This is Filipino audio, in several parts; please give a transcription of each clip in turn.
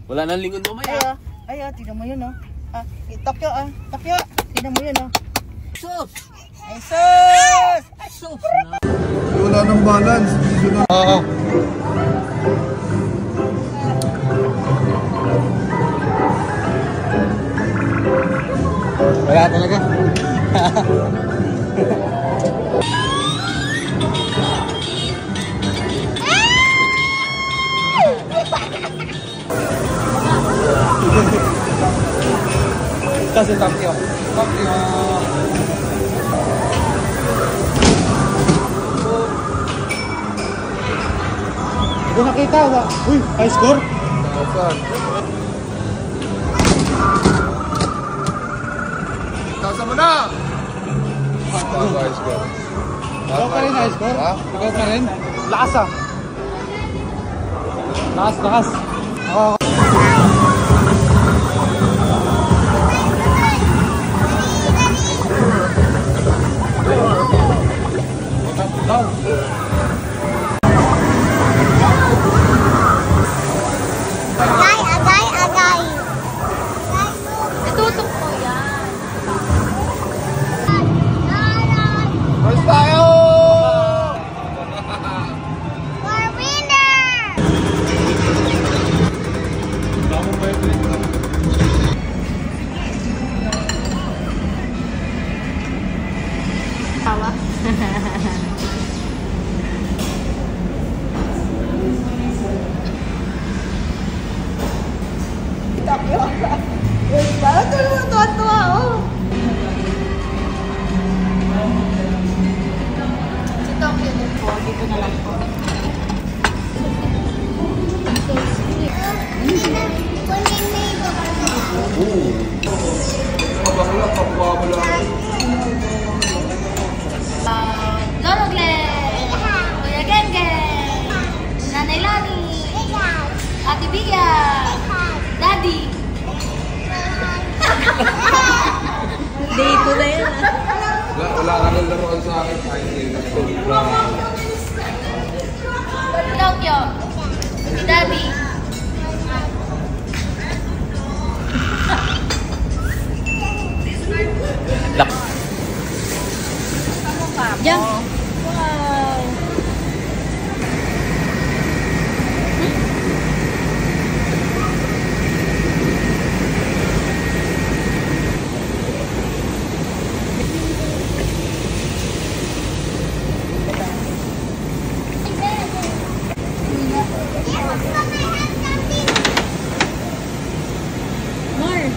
Wala nang lingon mamaya. Ay, tignan mo yun, oh. Tokyo, Tokyo. Tignan mo yun, oh. Sus! Ay, sus! Ay, sus! Wala nang balance. Oo. Wala talaga. Kasi Tokyo. Hindi nakita. Uy, high score. Tasa mo na! High score. Ikaw pa rin high score? Ikaw pa rin? Lakas ah. Lakas. Agay. Itutok ko yan. First tayo! We're winner! Tawa? Tokyo. Parang tuwa-tuwa, oh. Si Tokyo din po. Dito na lang po. Lolo Glenn, Kuya Geng, Nanay Lani, Ate Bia, Daddy. Dito na yan. Wala ka nang laruan sa akin. Tokyo, Daddy. Diyan. Wow. More.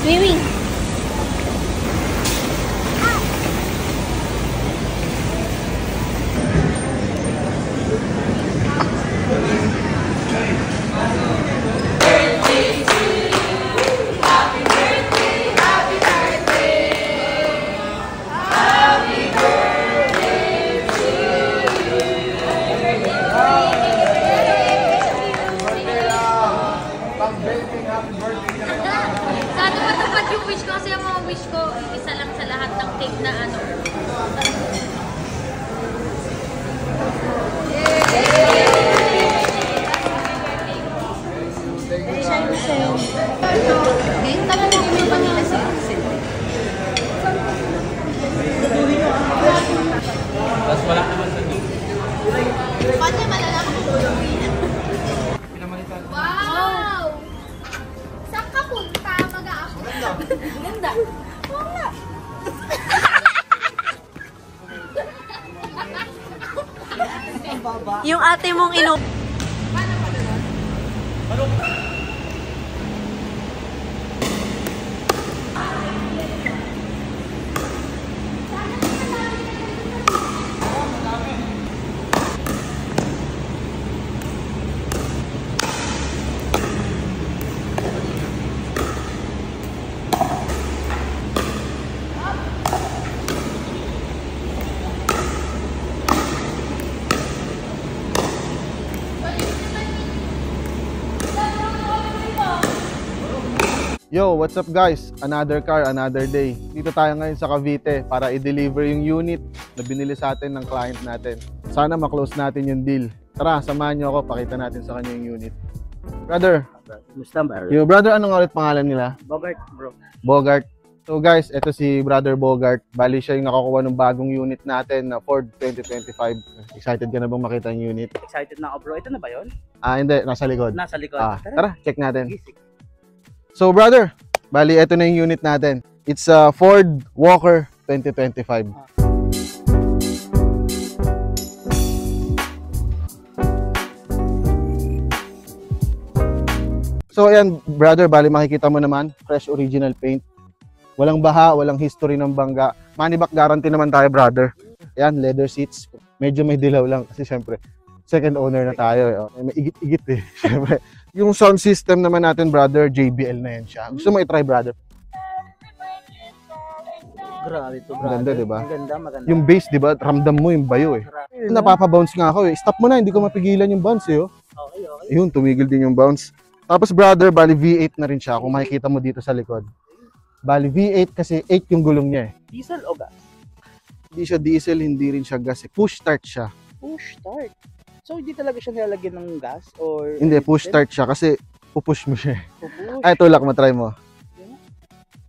Swimming. Sana matupad yung wish ko kasi yung mga wish ko, isa lang sa lahat ng cake na ano. Okay, tanong mo yung panila sa Tapos wala naman sa dito. paano malalaman kung wow! Saan ka punta? Mag-aako. Ganda. Wala. Yung ate mong ino... Yo, what's up guys? Another car, another day. Dito tayo ngayon sa Cavite para i-deliver yung unit na binili sa atin ng client natin. Sana ma-close natin yung deal. Tara, samahan nyo ako, pakita natin sa kanya yung unit. Brother, yung brother, anong ulit pangalan nila? Bogart, bro. Bogart. So guys, ito si Brother Bogart. Bali siya yung nakakuha ng bagong unit natin na Ford 2025. Excited ka na bang makita yung unit? Excited na ako, bro. Ito na ba yun? Hindi, nasa likod. Nasa likod. Tara, check natin. So brother, bali ito na yung unit natin. It's a Ford Walker 2025. So ayan brother, bali makikita mo naman, fresh original paint. Walang baha, walang history ng bangga. Money back guarantee naman tayo brother. Ayan, leather seats. Medyo may dilaw lang kasi syempre second owner na tayo. May igit-igit eh. Syempre. Yung sound system naman natin brother, JBL na yan siya. Gusto mo i-try brother? Grabe ito, bro. Maganda, diba? Maganda. Yung bass, diba? Ramdam mo yung bayo eh. Napapabounce nga ako eh. Stop mo na, hindi ko mapigilan yung bounce eh. Oh. Okay. Yun, tumigil din yung bounce. Tapos brother, bali V8 na rin siya kung makikita mo dito sa likod. Bali V8 kasi 8 yung gulong niya eh. Diesel o gas? Hindi siya diesel, hindi rin siya gas eh. Push start siya. Push start. So, hindi talaga siya nilalagyan ng gas? Or Hindi, push start siya kasi pupush mo siya eh. Pupush. Ay, tulak mo, try mo.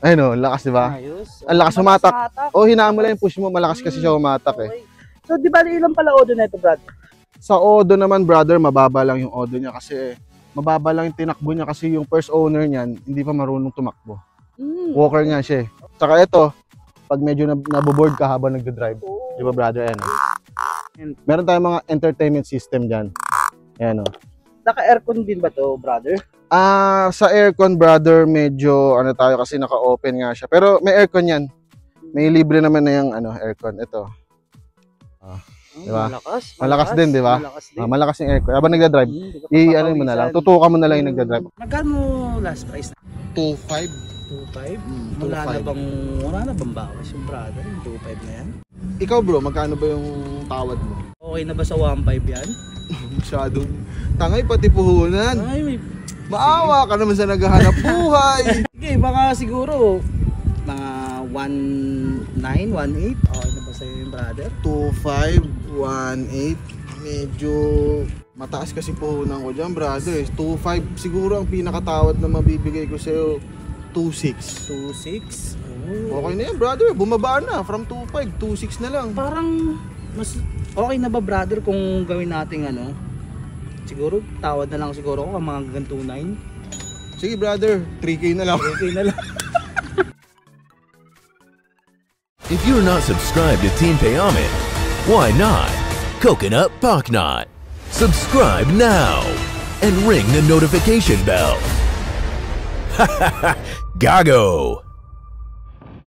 Ayun o, lakas diba? Ayos. Ang lakas humatak. O, hinaan mo lang yung push mo, malakas kasi siya humatak eh. Okay. So, di ba ilang pala odo na ito, brad? Sa Odo naman brother, mababa lang yung Odo niya kasi mababa lang yung tinakbo niya kasi yung first owner niyan hindi pa marunong tumakbo. Walker nga siya eh. Saka ito, pag medyo naboboard ka habang nagde-drive. Di ba brother? Ayan o. Meron tayong mga entertainment system dyan. Ayan o. Naka-aircon din ba to, brother? Sa aircon brother, medyo ano tayo kasi naka-open nga siya. Pero may aircon yan. May libre naman na yung aircon. Ito. Diba? Malakas din, di ba? Malakas yung aircon. Habang nagda-drive, i-ano mo na lang. Tutukan mo na lang yung nagda-drive. Magkano last price na? 2.5. 2.5? Wala na bang bawas yung brother? Yung 2.5 na yan? Ikaw bro, magkano ba yung tawad mo? Okay na ba sa 1.5 yan? Masyadong tangay pati puhunan. Ay, may... Maawa ka naman sa naghahanap buhay. Sige, baka siguro mga 1.9, 1.8. Okay na ba sa'yo yung brother? 2.5, 1.8. Medyo mataas kasi puhunan ko dyan brother. 2.5 siguro ang pinakatawad na mabibigay ko sa'yo. 2.6. 2.6? Okay na yan brother, bumaba na. From 2.5, 2.6 na lang. Parang mas okay na ba brother kung gawin natin siguro tawad na lang siguro ako mga ganito 9. Sige brother, 3K na lang. 3K na lang. If you're not subscribed to Team Payaman, why not? Coconut Paknot. Subscribe now and ring the notification bell. Gago!